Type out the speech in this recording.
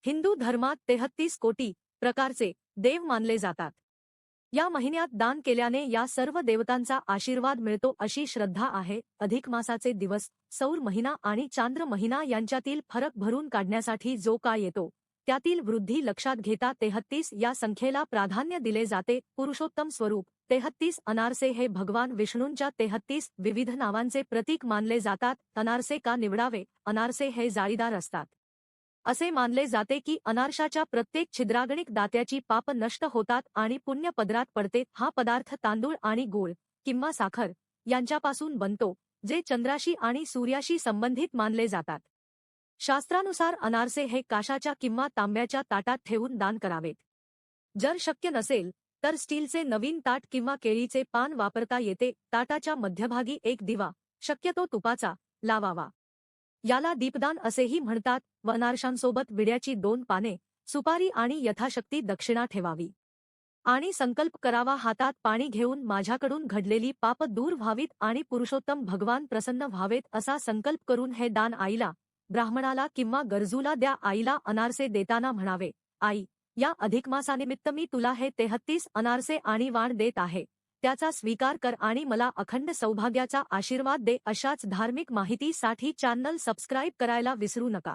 हिंदू धर्मात 33 कोटी प्रकारचे देव मानले जातात। या महिन्यात दान केल्याने या सर्व देवतांचा आशीर्वाद मिळतो अशी श्रद्धा आहे। अधिक मासाचे दिवस, सौर महिना आणि चांद्र महिना यांच्यातील फरक भरून काढण्यासाठी जो काळ येतो त्यातील वृद्धी लक्षात घेता 33 या संख्येला प्राधान्य दिले जाते। पुरुषोत्तम स्वरूप 33 अनारसे हे भगवान विष्णूंच्या 33 विविध नावांचे प्रतीक मानले जातात। अनारसे का निवडावे? अनारसे हे जाळीदार असतात। असे मानले जाते की अनारशाच्या प्रत्येक छिद्रागणिक दात्याची पाप नष्ट होतात आणि पुण्य पदरात पडते। हा पदार्थ तांदूळ आणि गूळ किंवा साखर यांच्यापासून बनतो, जे चंद्राशी आणि सूर्याशी संबंधित मानले जातात। शास्त्रानुसार अनारसे हे काशाच्या किंवा तांब्याच्या ताटात ठेवून दान करावेत। जर शक्य नसेल तर स्टीलचे नवीन ताट किंवा केळीचे पान वापरता येते। ताटाच्या मध्यभागी एक दिवा, शक्यतो तुपाचा, लावावा। याला दीपदान असेही म्हणतात। व अनारशांसोबत विड्याची 2 पाने, सुपारी आणि यथाशक्ती दक्षिणा ठेवावी आणि संकल्प करावा, हातात पाणी घेऊन माझ्याकडून घडलेली पाप दूर व्हावीत आणि पुरुषोत्तम भगवान प्रसन्न व्हावेत असा संकल्प करून हे दान आईला, ब्राह्मणाला किंवा गरजूला द्या। आईला अनारसे देताना म्हणावे, आई, या अधिक मासानिमित्त मी तुला हे 33 अनारसे आणि वाण देत आहे, त्याचा स्वीकार कर आणि मला अखंड सौभाग्याचा आशीर्वाद दे। अशाच धार्मिक माहितीसाठी चॅनल सबस्क्राईब करायला विसरू नका।